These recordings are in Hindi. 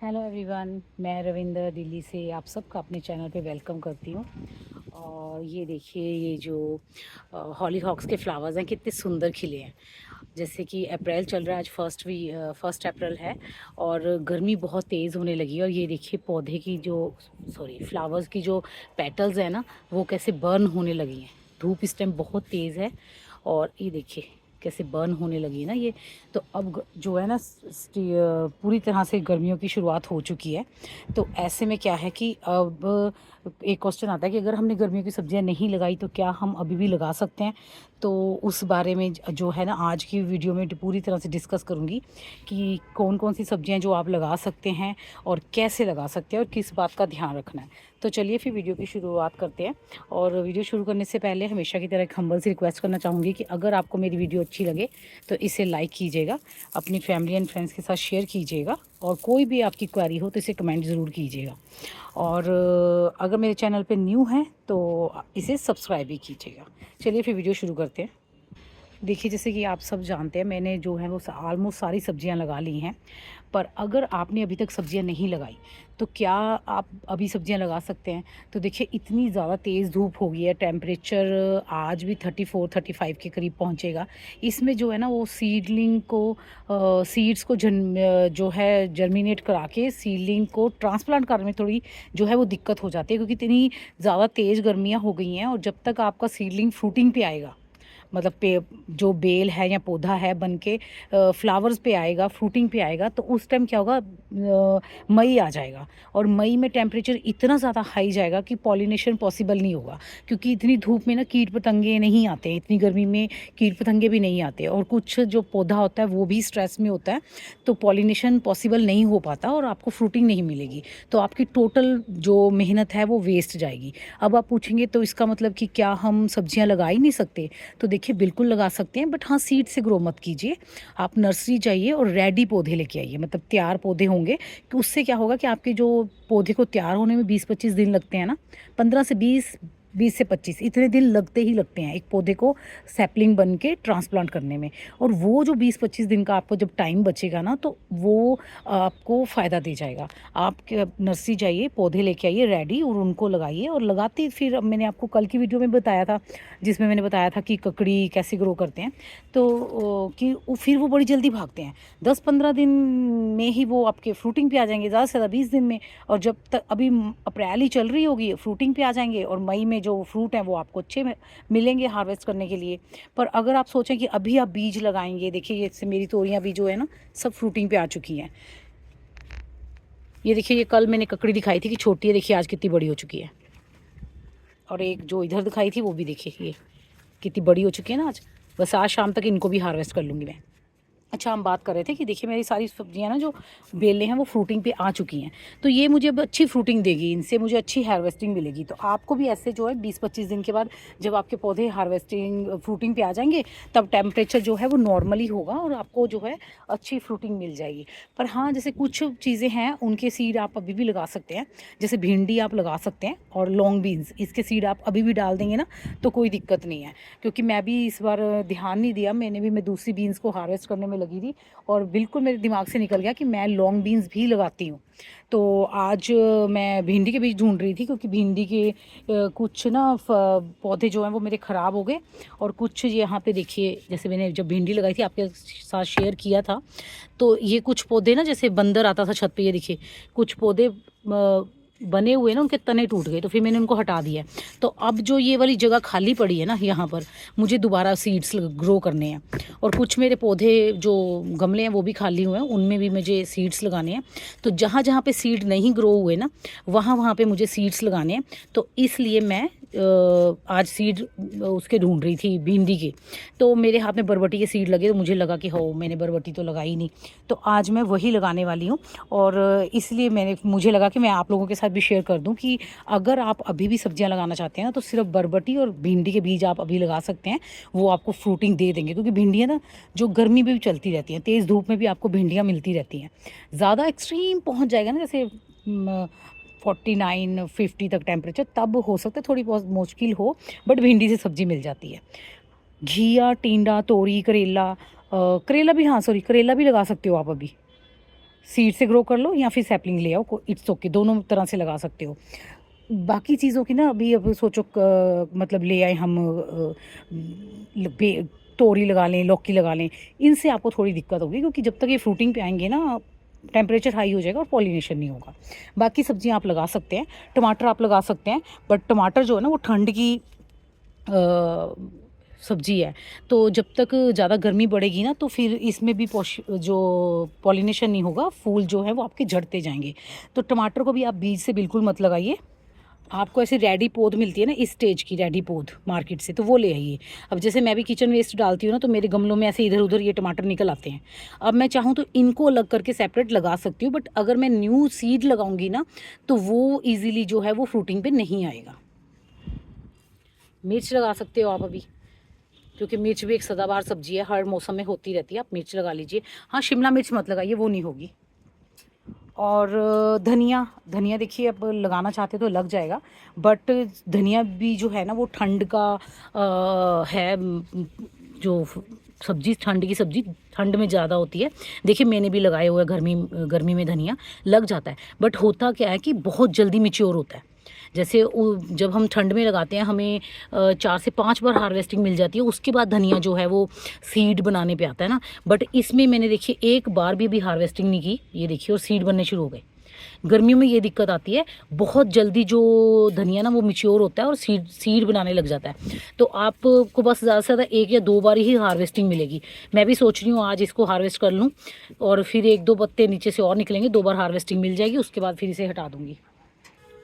हेलो एवरीवन, मैं रविंदर दिल्ली से आप सबका अपने चैनल पे वेलकम करती हूँ। और ये देखिए, ये जो हॉली हॉक्स के फ्लावर्स हैं कितने सुंदर खिले हैं। जैसे कि अप्रैल चल रहा है, आज फर्स्ट अप्रैल है और गर्मी बहुत तेज़ होने लगी है। और ये देखिए पौधे की जो फ्लावर्स की जो पेटल्स है ना, वो कैसे बर्न होने लगी हैं। धूप इस टाइम बहुत तेज़ है और ये देखिए कैसे बर्न होने लगी है ना ये। तो अब जो है ना पूरी तरह से गर्मियों की शुरुआत हो चुकी है। तो ऐसे में क्या है कि अब एक क्वेश्चन आता है कि अगर हमने गर्मियों की सब्जियां नहीं लगाई तो क्या हम अभी भी लगा सकते हैं। तो उस बारे में जो है ना आज की वीडियो में पूरी तरह से डिस्कस करूंगी कि कौन कौन सी सब्जियां जो आप लगा सकते हैं और कैसे लगा सकते हैं और किस बात का ध्यान रखना है। तो चलिए फिर वीडियो की शुरुआत करते हैं। और वीडियो शुरू करने से पहले हमेशा की तरह एक हम्बल सी रिक्वेस्ट करना चाहूँगी कि अगर आपको मेरी वीडियो अच्छी लगे तो इसे लाइक कीजिएगा, अपनी फैमिली एंड फ्रेंड्स के साथ शेयर कीजिएगा और कोई भी आपकी क्वेरी हो तो इसे कमेंट ज़रूर कीजिएगा। और अगर मेरे चैनल पे न्यू हैं तो इसे सब्सक्राइब भी कीजिएगा। चलिए फिर वीडियो शुरू करते हैं। देखिए, जैसे कि आप सब जानते हैं मैंने जो है वो ऑलमोस्ट सारी सब्जियां लगा ली हैं। पर अगर आपने अभी तक सब्जियां नहीं लगाई तो क्या आप अभी सब्जियां लगा सकते हैं। तो देखिए, इतनी ज़्यादा तेज़ धूप हो गई है, टेम्परेचर आज भी 34-35 के करीब पहुंचेगा। इसमें जो है ना वो सीडलिंग को सीड्स को जो है जर्मिनेट करा के सीडलिंग को ट्रांसप्लांट करने में थोड़ी जो है वो दिक्कत हो जाती है, क्योंकि इतनी ज़्यादा तेज़ गर्मियाँ हो गई हैं। और जब तक आपका सीडलिंग फ्रूटिंग पे आएगा, मतलब पे जो बेल है या पौधा है बन के फ्लावर्स पे आएगा, फ्रूटिंग पे आएगा, तो उस टाइम क्या होगा, मई आ जाएगा। और मई में टेम्परेचर इतना ज़्यादा हाई जाएगा कि पॉलिनेशन पॉसिबल नहीं होगा, क्योंकि इतनी धूप में ना कीट पतंगे नहीं आते, इतनी गर्मी में कीट पतंगे भी नहीं आते और कुछ जो पौधा होता है वो भी स्ट्रेस में होता है। तो पॉलिनेशन पॉसिबल नहीं हो पाता और आपको फ्रूटिंग नहीं मिलेगी। तो आपकी टोटल जो मेहनत है वो वेस्ट जाएगी। अब आप पूछेंगे तो इसका मतलब कि क्या हम सब्जियां लगा ही नहीं सकते। तो देखिए, बिल्कुल लगा सकते हैं, बट हाँ, सीड से ग्रो मत कीजिए। आप नर्सरी जाइए और रेडी पौधे लेके आइए, मतलब तैयार पौधे होंगे। कि उससे क्या होगा कि आपके जो पौधे को तैयार होने में 20-25 दिन लगते हैं ना, 15 से 20 से 25 इतने दिन लगते ही लगते हैं एक पौधे को सैपलिंग बन के ट्रांसप्लांट करने में। और वो जो 20-25 दिन का आपको जब टाइम बचेगा ना, तो वो आपको फ़ायदा दे जाएगा। आप नर्सरी जाइए, पौधे लेके आइए रेडी और उनको लगाइए। और लगाते फिर अब मैंने आपको कल की वीडियो में बताया था, जिसमें मैंने बताया था कि ककड़ी कैसे ग्रो करते हैं। तो कि फिर वो बड़ी जल्दी भागते हैं, 10-15 दिन में ही वो आपके फ्रूटिंग पे आ जाएंगे, ज़्यादा से ज़्यादा 20 दिन में। और जब तक अभी अप्रैल ही चल रही होगी, फ्रूटिंग पे आ जाएंगे और मई में जो फ्रूट हैं वो आपको अच्छे मिलेंगे हार्वेस्ट करने के लिए। पर अगर आप सोचें कि अभी आप बीज लगाएंगे, देखिए ये इससे मेरी तोरियां भी जो है ना सब फ्रूटिंग पे आ चुकी हैं। ये देखिए, ये कल मैंने ककड़ी दिखाई थी कि छोटी है, देखिए आज कितनी बड़ी हो चुकी है। और एक जो इधर दिखाई थी वो भी देखिए ये कितनी बड़ी हो चुकी है ना आज। बस आज शाम तक इनको भी हार्वेस्ट कर लूँगी मैं। अच्छा, हम बात कर रहे थे कि देखिए मेरी सारी सब्जियां ना जो बेलें हैं वो फ्रूटिंग पे आ चुकी हैं। तो ये मुझे अब अच्छी फ्रूटिंग देगी, इनसे मुझे अच्छी हार्वेस्टिंग मिलेगी। तो आपको भी ऐसे जो है 20-25 दिन के बाद जब आपके पौधे हार्वेस्टिंग फ्रूटिंग पे आ जाएंगे, तब टेम्परेचर जो है वो नॉर्मली होगा और आपको जो है अच्छी फ्रूटिंग मिल जाएगी। पर हाँ, जैसे कुछ चीज़ें हैं उनके सीड आप अभी भी लगा सकते हैं। जैसे भिंडी आप लगा सकते हैं और लॉन्ग बीन्स, इसके सीड आप अभी भी डाल देंगे ना तो कोई दिक्कत नहीं है। क्योंकि मैं भी इस बार ध्यान नहीं दिया, मैं दूसरी बीन्स को हार्वेस्ट करने में लगी थी और बिल्कुल मेरे दिमाग से निकल गया कि मैं लॉन्ग बीन्स भी लगाती हूँ। तो आज मैं भिंडी के बीज ढूंढ रही थी, क्योंकि भिंडी के कुछ ना पौधे जो हैं वो मेरे ख़राब हो गए। और कुछ यहाँ पे देखिए, जैसे मैंने जब भिंडी लगाई थी आपके साथ शेयर किया था, तो ये कुछ पौधे ना जैसे बंदर आता था छत पे, ये देखिए कुछ पौधे बने हुए ना उनके तने टूट गए, तो फिर मैंने उनको हटा दिया। तो अब जो ये वाली जगह खाली पड़ी है ना, यहाँ पर मुझे दोबारा सीड्स ग्रो करने हैं। और कुछ मेरे पौधे जो गमले हैं वो भी खाली हुए हैं, उनमें भी मुझे सीड्स लगाने हैं। तो जहाँ जहाँ पे सीड नहीं ग्रो हुए ना, वहाँ वहाँ पे मुझे सीड्स लगाने हैं। तो इसलिए मैं आज सीड उसके ढूंढ रही थी भिंडी के। तो मेरे हाथ में बरबटी के सीड लगे, तो मुझे लगा कि हो मैंने बरबटी तो लगाई नहीं। तो आज मैं वही लगाने वाली हूँ। और इसलिए मुझे लगा कि मैं आप लोगों के साथ भी शेयर कर दूं कि अगर आप अभी भी सब्जियां लगाना चाहते हैं ना, तो सिर्फ बरबटी और भिंडी के बीज आप अभी लगा सकते हैं। वो आपको फ्रूटिंग दे देंगे, क्योंकि भिंडियाँ ना जो गर्मी में भी चलती रहती हैं, तेज़ धूप में भी आपको भिंडियाँ मिलती रहती हैं। ज़्यादा एक्सट्रीम पहुँच जाएगा ना, जैसे 49-50 तक टेम्परेचर, तब हो सकता है थोड़ी बहुत मुश्किल हो, बट भिंडी से सब्जी मिल जाती है। घिया, टिंडा, तोरी, करेला, करेला भी, हाँ सॉरी, करेला भी लगा सकते हो आप अभी। सीड से ग्रो कर लो या फिर सैपलिंग ले आओ, इट्स ओके, दोनों तरह से लगा सकते हो। बाकी चीज़ों की ना अभी अब सोचो मतलब ले आए हम तोरी लगा लें, लौकी लगा लें, इनसे आपको थोड़ी दिक्कत होगी क्योंकि जब तक ये फ्रूटिंग पे आएंगे ना टेम्परेचर हाई हो जाएगा और पॉलिनेशन नहीं होगा। बाकी सब्जियां आप लगा सकते हैं, टमाटर आप लगा सकते हैं, बट टमाटर जो है ना वो ठंड की सब्जी है, तो जब तक ज़्यादा गर्मी बढ़ेगी ना तो फिर इसमें भी जो पॉलिनेशन नहीं होगा, फूल जो है वो आपके झड़ते जाएंगे। तो टमाटर को भी आप बीज से बिल्कुल मत लगाइए। आपको ऐसे रेडी पौध मिलती है ना इस स्टेज की रेडी पौध मार्केट से, तो वो ले आइए। अब जैसे मैं भी किचन वेस्ट डालती हूँ ना, तो मेरे गमलों में ऐसे इधर उधर ये टमाटर निकल आते हैं। अब मैं चाहूँ तो इनको अलग करके सेपरेट लगा सकती हूँ, बट अगर मैं न्यू सीड लगाऊंगी ना तो वो ईजिली जो है वो फ्रूटिंग पे नहीं आएगा। मिर्च लगा सकते हो आप अभी, क्योंकि मिर्च भी एक सदाबहार सब्जी है, हर मौसम में होती रहती है। आप मिर्च लगा लीजिए। हाँ, शिमला मिर्च मत लगाइए, वो नहीं होगी। और धनिया, धनिया देखिए अब लगाना चाहते तो लग जाएगा, बट धनिया भी जो है ना वो ठंड का है, जो सब्जी ठंड की सब्जी ठंड में ज़्यादा होती है। देखिए मैंने भी लगाए हुए गर्मी में धनिया लग जाता है, बट होता क्या है कि बहुत जल्दी मिच्योर होता है। जैसे जब हम ठंड में लगाते हैं हमें 4 से 5 बार हार्वेस्टिंग मिल जाती है, उसके बाद धनिया जो है वो सीड बनाने पे आता है ना। बट इसमें मैंने देखिए एक बार भी अभी हार्वेस्टिंग नहीं की, ये देखिए, और सीड बनने शुरू हो गए। गर्मियों में ये दिक्कत आती है, बहुत जल्दी जो धनिया ना वो मिच्योर होता है और सीड बनाने लग जाता है। तो आपको बस ज़्यादा से ज़्यादा 1 या 2 बार ही हार्वेस्टिंग मिलेगी। मैं भी सोच रही हूँ आज इसको हार्वेस्ट कर लूँ और फिर 1-2 पत्ते नीचे से और निकलेंगे, 2 बार हार्वेस्टिंग मिल जाएगी, उसके बाद फिर इसे हटा दूँगी।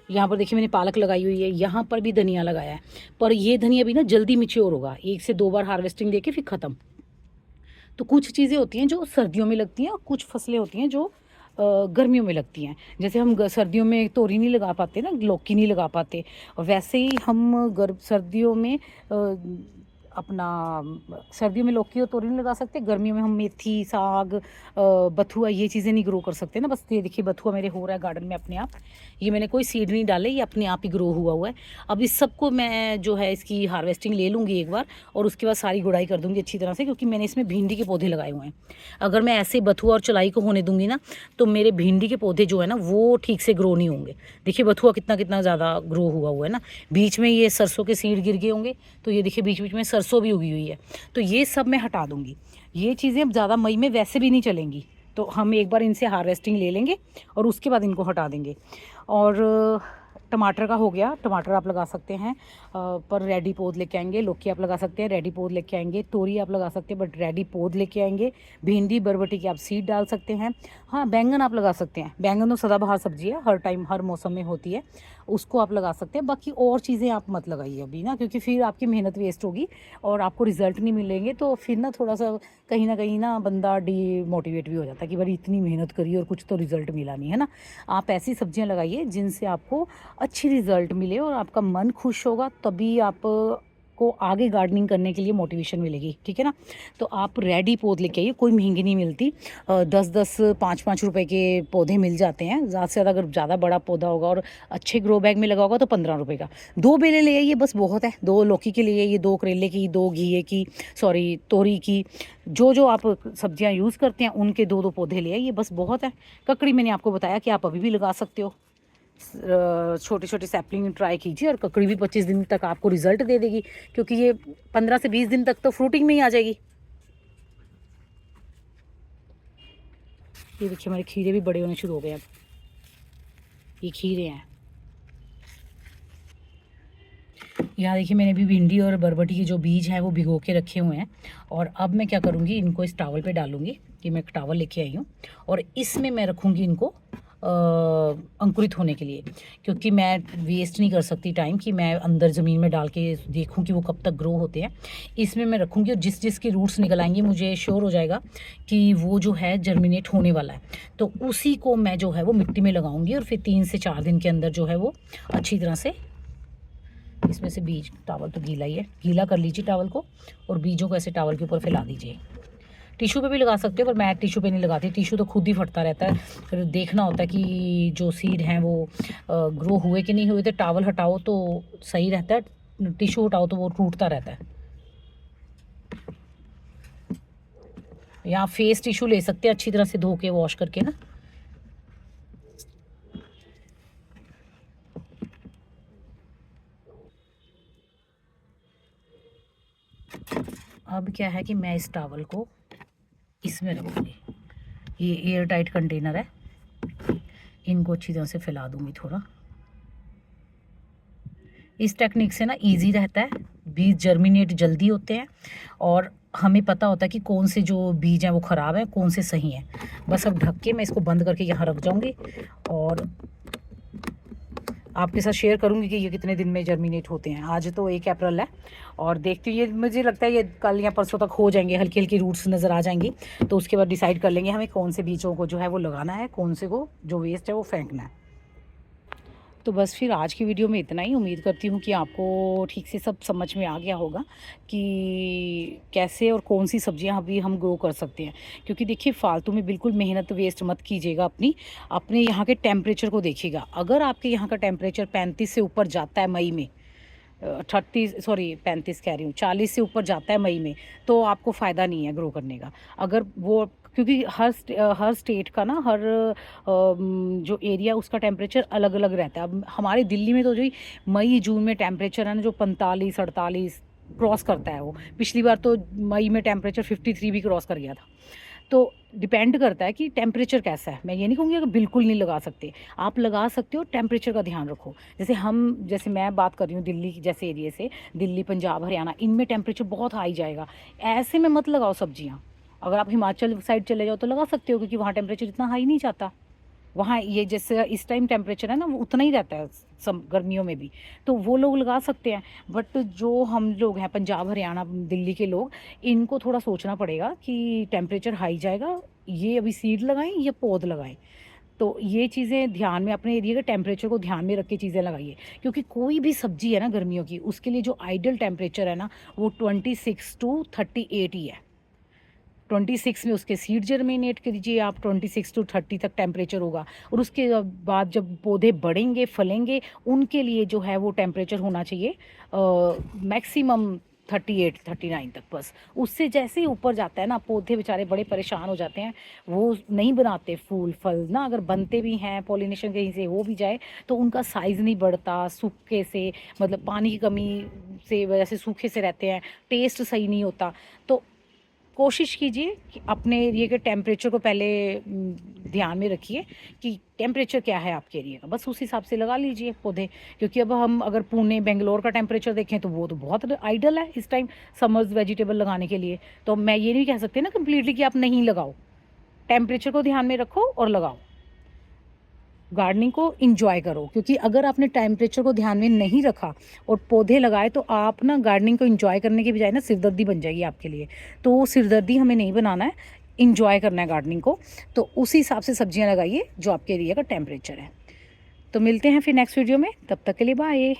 यहाँ पर देखिए मैंने पालक लगाई हुई है, यहाँ पर भी धनिया लगाया है, पर ये धनिया भी ना जल्दी मिच्योर होगा, 1 से 2 बार हार्वेस्टिंग देके फिर ख़त्म। तो कुछ चीज़ें होती हैं जो सर्दियों में लगती हैं और कुछ फसलें होती हैं जो गर्मियों में लगती हैं। जैसे हम सर्दियों में तोरी नहीं लगा पाते ना, लौकी नहीं लगा पाते, और वैसे ही हम सर्दियों में अपना सर्दियों में लौकी और तोरी नहीं लगा सकते, गर्मियों में हम मेथी, साग, बथुआ, ये चीज़ें नहीं ग्रो कर सकते ना। बस ये देखिए बथुआ मेरे हो रहा है गार्डन में अपने आप, ये मैंने कोई सीड नहीं डाले, ये अपने आप ही ग्रो हुआ है। अब इस सबको मैं जो है इसकी हार्वेस्टिंग ले लूँगी एक बार, और उसके बाद सारी गुड़ाई कर दूँगी अच्छी तरह से, क्योंकि मैंने इसमें भिंडी के पौधे लगाए हुए हैं। अगर मैं ऐसे बथुआ और चलाई को होने दूँगी ना तो मेरे भिंडी के पौधे जो है ना वो ठीक से ग्रो नहीं होंगे। देखिए बथुआ कितना कितना ज़्यादा ग्रो हुआ है ना। बीच में ये सरसों के सीड गिर गए होंगे, तो ये देखिए बीच बीच में सरसों भी उगी हुई है। तो ये सब मैं हटा दूँगी। ये चीज़ें अब ज़्यादा मई में वैसे भी नहीं चलेंगी, तो हम एक बार इनसे हार्वेस्टिंग ले लेंगे और उसके बाद इनको हटा देंगे। और टमाटर का हो गया, टमाटर आप लगा सकते हैं, पर रेडी पौध लेके आएंगे। लौकी आप लगा सकते हैं, रेडी पौध लेके आएंगे। तोरी आप लगा सकते हैं, बट रेडी पौध लेके आएंगे। भिंडी, बरबटी की आप सीड डाल सकते हैं। हाँ, बैंगन आप लगा सकते हैं। बैंगन तो सदाबहार सब्जी है, हर टाइम हर मौसम में होती है, उसको आप लगा सकते हैं। बाकी और चीज़ें आप मत लगाइए अभी ना, क्योंकि फिर आपकी मेहनत वेस्ट होगी और आपको रिजल्ट नहीं मिलेंगे। तो फिर ना थोड़ा सा कहीं ना बंदा डीमोटिवेट भी हो जाता है कि भाई इतनी मेहनत करी और कुछ तो रिजल्ट मिला नहीं, है ना। आप ऐसी सब्जियां लगाइए जिनसे आपको अच्छी रिजल्ट मिले और आपका मन खुश होगा, तभी आप को आगे गार्डनिंग करने के लिए मोटिवेशन मिलेगी, ठीक है ना। तो आप रेडी पौध लेके आइए, कोई महंगी नहीं मिलती, 10-10, 5-5 रुपए के पौधे मिल जाते हैं। ज़्यादा से ज़्यादा अगर ज़्यादा बड़ा पौधा होगा और अच्छे ग्रो बैग में लगा होगा तो 15 रुपये का। 2 बेलें ले आइए, बस बहुत है। 2 लौकी के लिए, ये 2 करेले की, 2 घिए की, सॉरी तोरी की, जो जो आप सब्जियां यूज़ करते हैं उनके 2-2 पौधे ले आइए, बस बहुत है। ककड़ी मैंने आपको बताया कि आप अभी भी लगा सकते हो। छोटे छोटे सैपलिंग ट्राई कीजिए और ककड़ी भी 25 दिन तक आपको रिजल्ट दे देगी, क्योंकि ये 15 से 20 दिन तक तो फ्रूटिंग में ही आ जाएगी। ये देखिए हमारे खीरे भी बड़े होने शुरू हो गए। अब ये खीरे हैं। यहाँ देखिए मैंने भी भिंडी और बरबटी के जो बीज हैं वो भिगो के रखे हुए हैं, और अब मैं क्या करूँगी, इनको इस टावल पे डालूंगी। कि मैं एक टावल लेके आई हूँ और इसमें मैं रखूँगी इनको अंकुरित होने के लिए, क्योंकि मैं वेस्ट नहीं कर सकती टाइम कि मैं अंदर ज़मीन में डाल के देखूँ कि वो कब तक ग्रो होते हैं। इसमें मैं रखूँगी और जिस जिसकी रूट्स निकल आएंगी मुझे श्योर हो जाएगा कि वो जो है जर्मिनेट होने वाला है, तो उसी को मैं जो है वो मिट्टी में लगाऊंगी और फिर 3 से 4 दिन के अंदर जो है वो अच्छी तरह से इसमें से बीज, टावल तो गीला ही है, गीला कर लीजिए टावल को और बीजों को ऐसे टावल के ऊपर फैला दीजिए। टिशू पे भी लगा सकते हो, पर मैं टिशू पे नहीं लगाती, टिशू तो खुद ही फटता रहता है। फिर देखना होता है कि जो सीड हैं वो ग्रो हुए कि नहीं हुए, तो टावल हटाओ तो सही रहता है, टिशू हटाओ तो वो टूटता रहता है। या फेस टिशू ले सकते हैं अच्छी तरह से धो के वॉश करके ना, अब क्या है कि मैं इस टॉवल को इसमें रखूँगी, ये एयर टाइट कंटेनर है, इनको अच्छी तरह से फैला दूँगी थोड़ा। इस टेक्निक से ना इजी रहता है, बीज जर्मिनेट जल्दी होते हैं और हमें पता होता है कि कौन से जो बीज हैं वो ख़राब है, कौन से सही हैं। बस अब ढक के मैं इसको बंद करके यहाँ रख जाऊँगी और आपके साथ शेयर करूँगी कि ये कितने दिन में जर्मिनेट होते हैं। आज तो 1 अप्रैल है और देखती हूँ, ये मुझे लगता है ये कल या परसों तक हो जाएंगे, हल्की हल्की रूट्स नज़र आ जाएंगी। तो उसके बाद डिसाइड कर लेंगे हमें कौन से बीजों को जो है वो लगाना है, कौन से को जो वेस्ट है वो फेंकना है। तो बस फिर आज की वीडियो में इतना ही। उम्मीद करती हूँ कि आपको ठीक से सब समझ में आ गया होगा कि कैसे और कौन सी सब्जियां अभी हम ग्रो कर सकते हैं। क्योंकि देखिए फालतू में बिल्कुल मेहनत वेस्ट मत कीजिएगा अपने यहाँ के टेम्परेचर को देखिएगा। अगर आपके यहाँ का टेम्परेचर 35 से ऊपर जाता है मई में, 35 कह रही हूँ, 40 से ऊपर जाता है मई में, तो आपको फ़ायदा नहीं है ग्रो करने का। अगर वो, क्योंकि हर स्टेट का ना, हर जो एरिया उसका टेम्परेचर अलग अलग रहता है। अब हमारे दिल्ली में तो जो मई जून में टेम्परेचर है ना, जो 45-48 क्रॉस करता है। वो पिछली बार तो मई में टेम्परेचर 53 भी क्रॉस कर गया था। तो डिपेंड करता है कि टेम्परेचर कैसा है। मैं ये नहीं कहूँगी कि बिल्कुल नहीं लगा सकते, आप लगा सकते हो, टेम्परेचर का ध्यान रखो। जैसे मैं बात कर रही हूँ दिल्ली जैसे एरिया से, दिल्ली, पंजाब, हरियाणा, इनमें टेम्परेचर बहुत हाई जाएगा। ऐसे में मत लगाओ सब्जियाँ। अगर आप हिमाचल साइड चले जाओ तो लगा सकते हो, क्योंकि वहाँ टेम्परेचर इतना हाई नहीं जाता। वहाँ ये जैसे इस टाइम टेम्परेचर है ना, वो उतना ही रहता है सब गर्मियों में भी, तो वो लोग लगा सकते हैं। बट जो हम लोग हैं पंजाब, हरियाणा, दिल्ली के लोग, इनको थोड़ा सोचना पड़ेगा कि टेम्परेचर हाई जाएगा, ये अभी सीड लगाएं या पौध लगाएं। तो ये चीज़ें ध्यान में, अपने एरिया के टेम्परेचर को ध्यान में रख के चीज़ें लगाइए। क्योंकि कोई भी सब्जी है ना गर्मियों की, उसके लिए जो आइडियल टेम्परेचर है ना, वो 26 to 38 ही है। 26 में उसके सीड जर्मिनेट कीजिए आप, 26 to 30 तक टेम्परेचर होगा। और उसके बाद जब पौधे बढ़ेंगे, फलेंगे, उनके लिए जो है वो टेम्परेचर होना चाहिए मैक्सिमम 38-39 तक। बस उससे जैसे ही ऊपर जाता है ना, पौधे बेचारे बड़े परेशान हो जाते हैं, वो नहीं बनाते फूल फल ना। अगर बनते भी हैं, पॉलिनेशन कहीं से हो भी जाए, तो उनका साइज़ नहीं बढ़ता, सूखे से, मतलब पानी की कमी से वजह से सूखे से रहते हैं, टेस्ट सही नहीं होता। तो कोशिश कीजिए कि अपने एरिया के टेम्परेचर को पहले ध्यान में रखिए कि टेम्परेचर क्या है आपके एरिया का, बस उस हिसाब से लगा लीजिए पौधे। क्योंकि अब हम अगर पुणे, बेंगलोर का टेम्परेचर देखें तो वो तो बहुत आइडियल है इस टाइम समर्स वेजिटेबल लगाने के लिए। तो मैं ये नहीं कह सकती ना कम्प्लीटली कि आप नहीं लगाओ, टेम्परेचर को ध्यान में रखो और लगाओ, गार्डनिंग को इंजॉय करो। क्योंकि अगर आपने टेम्परेचर को ध्यान में नहीं रखा और पौधे लगाए, तो आप ना गार्डनिंग को इंजॉय करने की बजाय ना सिरदर्दी बन जाएगी आपके लिए। तो वो सिरदर्दी हमें नहीं बनाना है, इंजॉय करना है गार्डनिंग को। तो उसी हिसाब से सब्जियां लगाइए जो आपके एरिया का टेम्परेचर है। तो मिलते हैं फिर नेक्स्ट वीडियो में, तब तक के लिए बाय।